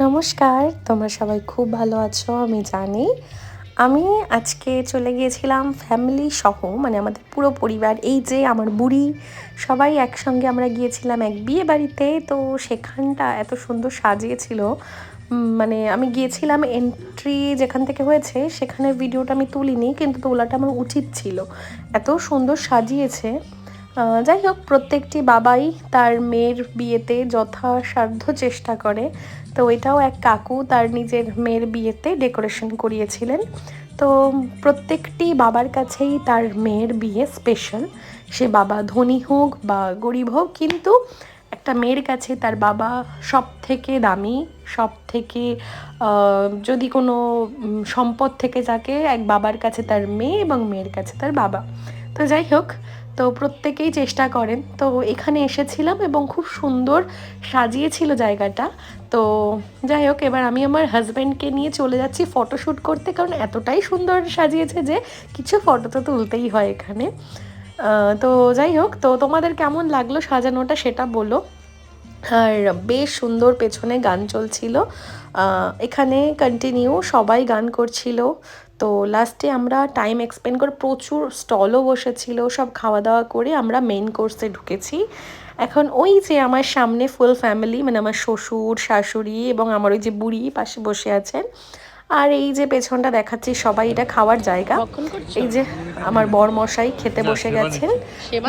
নমস্কার, তোমরা সবাই খুব ভালো আছো আমি জানি। আমি আজকে চলে গিয়েছিলাম ফ্যামিলি সহ, মানে আমাদের পুরো পরিবার, এই যে আমার বুড়ি, সবাই একসঙ্গে আমরা গিয়েছিলাম এক বিয়ে বাড়িতে। তো সেখানটা এত সুন্দর সাজিয়েছিল, মানে আমি গিয়েছিলাম এন্ট্রি যেখান থেকে হয়েছে সেখানে ভিডিওটা আমি তুলিনি, কিন্তু তোলাটা আমার উচিত ছিল, এত সুন্দর সাজিয়েছে। যাই হোক, প্রত্যেকটি বাবাই তার মেয়ের বিয়েতে যথাসাধ্য চেষ্টা করে। তো এটাও এক কাকু তার নিজের মেয়ের বিয়েতে ডেকোরেশন করিয়েছিলেন। তো প্রত্যেকটি বাবার কাছেই তার মেয়ের বিয়ে স্পেশাল, সে বাবা ধনী হোক বা গরিব হোক, কিন্তু একটা মেয়ের কাছে তার বাবা সব থেকে দামি, সব থেকে যদি কোনো সম্পদ থেকে থাকে, এক বাবার কাছে তার মেয়ে এবং মেয়ের কাছে তার বাবা। তো যাই হোক, তো প্রত্যেকেই চেষ্টা করেন। তো এখানে এসেছিলাম এবং খুব সুন্দর সাজিয়েছিল জায়গাটা। তো যাই হোক, এবার আমি আমার হাজব্যান্ডকে নিয়ে চলে যাচ্ছি ফটোশ্যুট করতে, কারণ এতটাই সুন্দর সাজিয়েছে যে কিছু ফটো তো তুলতেই হয় এখানে। তো যাই হোক, তো তোমাদের কেমন লাগলো সাজানোটা সেটা বলো। আর বেশ সুন্দর পেছনে গান চলছিল, এখানে কন্টিনিউ সবাই গান করছিল। তো লাস্টে আমরা টাইম এক্সপেন্ড করে, প্রচুর স্টলও বসেছিল, সব খাওয়া দাওয়া করে আমরা মেইন কোর্সে ঢুকেছি। এখন ওই যে আমার সামনে ফুল ফ্যামিলি, মানে আমার শ্বশুর শাশুড়ি এবং আমার ওই যে বুড়ি পাশে বসে আছেন, আর এই যে পেছনটা দেখাচ্ছি সবাই, এটা খাওয়ার জায়গা। এই যে আমার বর মশাই খেতে বসে গেছেন,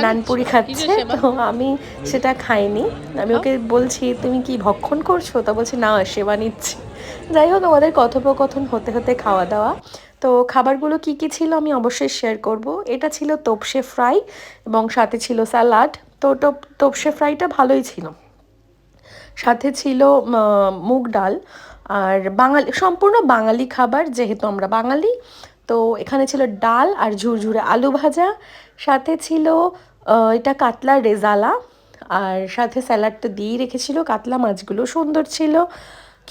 নানপুরি খাচ্ছে। তো আমি সেটা খাইনি, আমি ওকে বলছি তুমি কি ভক্ষণ করছো, তা বলছি না সেবা নিচ্ছি। যাই হোক, আমাদের কথোপকথন হতে হতে খাওয়া দাওয়া। তো খাবারগুলো কি কি ছিল আমি অবশ্যই শেয়ার করব। এটা ছিল তোপসে ফ্রাই এবং সাথে ছিল স্যালাড। তো তোপসে ফ্রাইটা ভালোই ছিল, সাথে ছিল মুগ ডাল। আর বাঙালি, সম্পূর্ণ বাঙালি খাবার যেহেতু আমরা বাঙালি। তো এখানে ছিল ডাল আর ঝুরঝুরে আলু ভাজা, সাথে ছিল এটা কাতলার রেজালা, আর সাথে স্যালাডটা দিয়েই রেখেছিল। কাতলা মাছগুলো সুন্দর ছিল,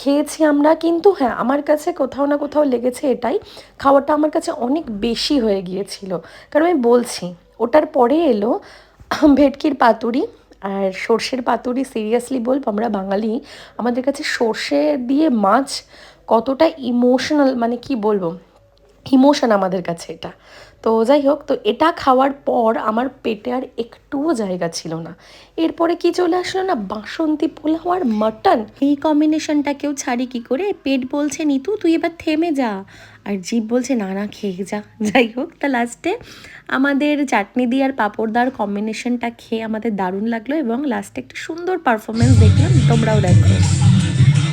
খেয়েছি আমরা। কিন্তু হ্যাঁ, আমার কাছে কোথাও না কোথাও লেগেছে এটাই, খাবারটা আমার কাছে অনেক বেশি হয়ে গিয়েছিল। কারণ আমি বলছি, ওটার পরে এলো ভেটকির পাতুরি আর সর্ষের পাতুরি। সিরিয়াসলি বলবো, আমরা বাঙালি, আমাদের কাছে সর্ষে দিয়ে মাছ কতটা ইমোশনাল, মানে কি বলবো, ইমোশন আমাদের কাছে এটা। তো যাই হোক, তো এটা খাওয়ার পর আমার পেটে আর একটুও জায়গা ছিল না। এরপরে কি চলে আসলো না, বাসন্তী পোলাও আর মাটন। এই কম্বিনেশনটা কেউ ছাড়ি কি করে, পেট বলছে নিতু তুই এবার থেমে যা, আর জিভ বলছে না না খেয়ে যা। যাই হোক, তা লাস্টে আমাদের চাটনি দিয়ে আর পাঁপড় দার কম্বিনেশনটা খেয়ে আমাদের দারুণ লাগলো, এবং লাস্টে একটা সুন্দর পারফরমেন্স দেখলাম, তোমরাও দেখো।